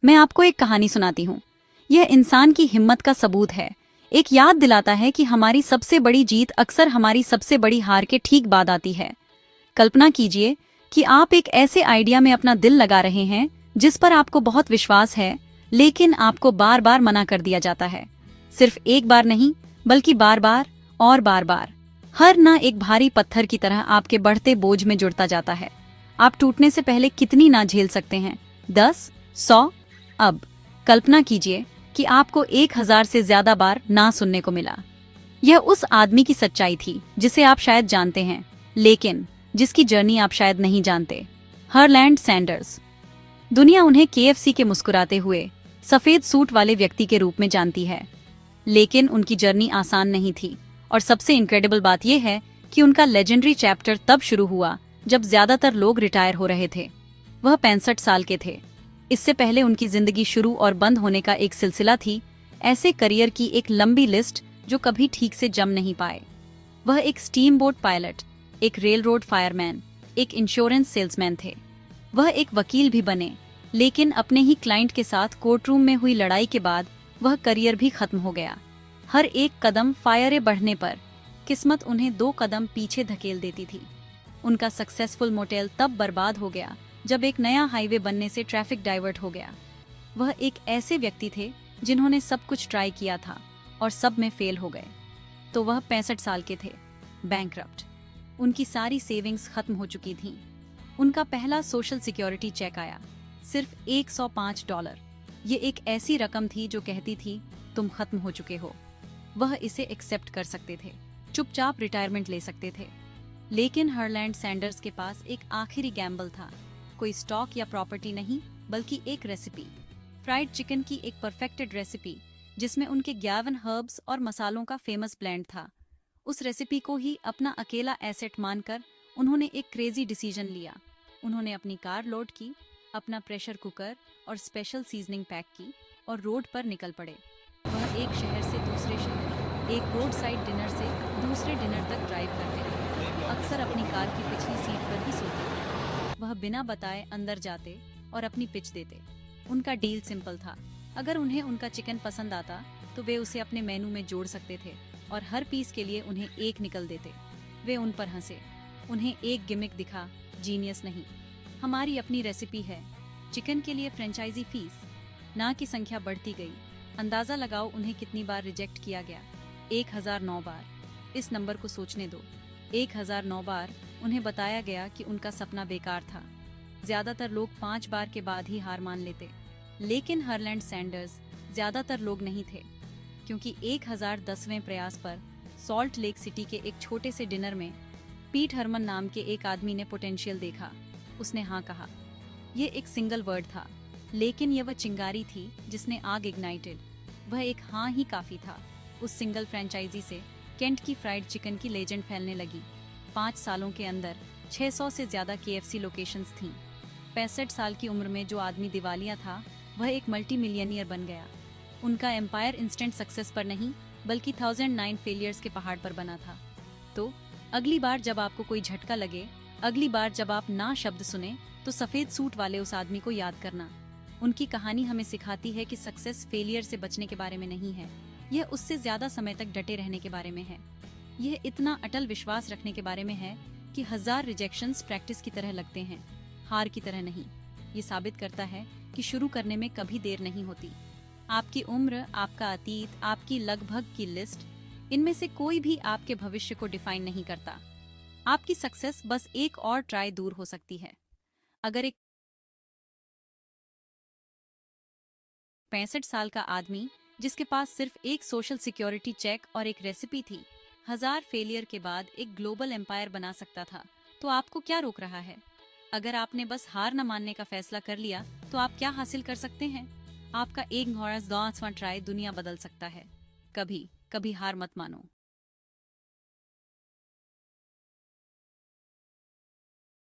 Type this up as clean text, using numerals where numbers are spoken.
मैं आपको एक कहानी सुनाती हूँ। यह इंसान की हिम्मत का सबूत है। एक याद दिलाता है कि हमारी सबसे बड़ी जीत अक्सर हमारी सबसे बड़ी हार के ठीक बाद आती है। कल्पना कीजिए कि आप एक ऐसे आइडिया में अपना दिल लगा रहे हैं जिस पर आपको बहुत विश्वास है, लेकिन आपको बार बार मना कर दिया जाता है। सिर्फ एक बार नहीं, बल्कि बार बार और बार बार। हर ना एक भारी पत्थर की तरह आपके बढ़ते बोझ में जुड़ता जाता है। आप टूटने से पहले कितनी ना झेल सकते हैं? 10, 100। अब कल्पना कीजिए कि आपको 1000 से ज्यादा बार ना सुनने को मिला। यह उस आदमी की सच्चाई थी जिसे आप शायद जानते हैं, लेकिन जिसकी जर्नी आप शायद नहीं जानते। Harland Sanders. दुनिया उन्हें केएफसी के मुस्कुराते हुए सफेद सूट वाले व्यक्ति के रूप में जानती है, लेकिन उनकी जर्नी आसान नहीं थी। और सबसे इनक्रेडिबल बात यह है कि उनका लेजेंडरी चैप्टर तब शुरू हुआ जब ज्यादातर लोग रिटायर हो रहे थे। वह 65 साल के थे। इससे पहले उनकी जिंदगी शुरू और बंद होने का एक सिलसिला थी, ऐसे करियर की एक लंबी लिस्ट जो कभी ठीक से जम नहीं पाए। वह एक स्टीम बोट पायलट, एक रेल रोड फायरमैन, एक इंश्योरेंस सेल्समैन थे। वह एक वकील भी बने, लेकिन अपने ही क्लाइंट के साथ कोर्टरूम में हुई लड़ाई के बाद वह करियर भी खत्म हो गया। हर एक कदम फायरे बढ़ने पर किस्मत उन्हें 2 कदम पीछे धकेल देती थी। उनका सक्सेसफुल मोटेल तब बर्बाद हो गया जब एक नया हाईवे बनने से ट्रैफिक डाइवर्ट हो गया। वह एक ऐसे व्यक्ति थे जिन्होंने सब कुछ ट्राई किया था और सब में फेल हो गए। तो वह 65 साल के थे, बैंकरप्ट। उनकी सारी सेविंग्स खत्म हो चुकी थीं। उनका पहला सोशल सिक्योरिटी चेक आया, सिर्फ $105। ये एक ऐसी रकम थी जो कहती थी तुम खत्म हो चुके हो। वह इसे एक्सेप्ट कर सकते थे, चुपचाप रिटायरमेंट ले सकते थे। लेकिन हरलैंड सैंडर्स के पास एक आखिरी गैम्बल था। कोई स्टॉक या प्रॉपर्टी नहीं, बल्कि एक रेसिपी, फ्राइड चिकन की एक परफेक्टेड रेसिपी जिसमें उनके 11 हर्ब्स और मसालों का फेमस ब्लेंड था। उस रेसिपी को ही अपना अकेला एसेट मानकर उन्होंने एक क्रेजी डिसीजन लिया। उन्होंने अपनी कार लोड की, अपना प्रेशर कुकर और स्पेशल सीजनिंग पैक की और रोड पर निकल पड़े। वह एक शहर से दूसरे शहर, एक रोड साइड डिनर से दूसरे डिनर तक ड्राइव करते रहे। अक्सर अपनी कार की पिछली सीट पर ही सोते थे। वह बिना बताए अंदर जाते और अपनी पिच देते। उनका डील सिंपल था। अगर उन्हें उनका चिकन पसंद आता तो वे उसे अपने मेनू में जोड़ सकते थे और हर पीस के लिए उन्हें एक निकल देते। वे उन पर हंसे। उन्हें एक गिमिक दिखा, जीनियस नहीं, हमारी अपनी रेसिपी है। चिकन के लिए फ्रेंचाइजी फीस ना की संख्या बढ़ती गई। अंदाजा लगाओ उन्हें कितनी बार रिजेक्ट किया गया? 1009 बार। इस नंबर को सोचने दो। 1009 बार उन्हें बताया गया कि उनका सपना बेकार था। ज्यादातर लोग 5 बार के बाद ही हार मान लेते, लेकिन हरलैंड सैंडर्स ज्यादातर लोग नहीं थे, क्योंकि 1010वें प्रयास पर सॉल्ट लेक सिटी के एक छोटे से डिनर में पीट हरमन नाम के एक आदमी ने पोटेंशियल देखा। उसने हाँ कहा। यह एक सिंगल वर्ड था, लेकिन यह वह चिंगारी थी जिसने आग इग्नाइटेड। वह एक हाँ ही काफी था। उस सिंगल फ्रेंचाइजी से केंट की फ्राइड चिकन की लेजेंड फैलने लगी। 5 सालों के अंदर 600 से ज्यादा केएफसी लोकेशंस थीं। 65 साल की उम्र में जो आदमी दिवालिया था, वह एक मल्टी मिलियनियर बन गया। उनका एम्पायर इंस्टेंट सक्सेस पर नहीं, बल्कि 1009 फेलियर्स के पहाड़ पर बना था। तो अगली बार जब आपको कोई झटका लगे, अगली बार जब आप ना शब्द सुने, तो सफेद सूट वाले उस आदमी को याद करना। उनकी कहानी हमें सिखाती है कि सक्सेस फेलियर से बचने के बारे में नहीं है, यह उससे ज्यादा समय तक डटे रहने के बारे में है। यह इतना अटल विश्वास रखने के बारे में है कि 1000 रिजेक्शंस प्रैक्टिस की तरह लगते हैं, हार की तरह नहीं। ये साबित करता है कि शुरू करने में कभी देर नहीं होती। आपकी उम्र, आपका अतीत, आपकी लगभग की लिस्ट, इनमें से कोई भी आपके भविष्य को डिफाइन नहीं करता। आपकी सक्सेस बस एक और ट्राई दूर हो सकती है। अगर एक 65 साल का आदमी जिसके पास सिर्फ एक सोशल सिक्योरिटी चेक और एक रेसिपी थी, 1000 फेलियर के बाद एक ग्लोबल एम्पायर बना सकता था, तो आपको क्या रोक रहा है? अगर आपने बस हार न मानने का फैसला कर लिया, तो आप क्या हासिल कर सकते हैं? आपका एक ट्राई दुनिया बदल सकता है। कभी कभी हार मत मानो।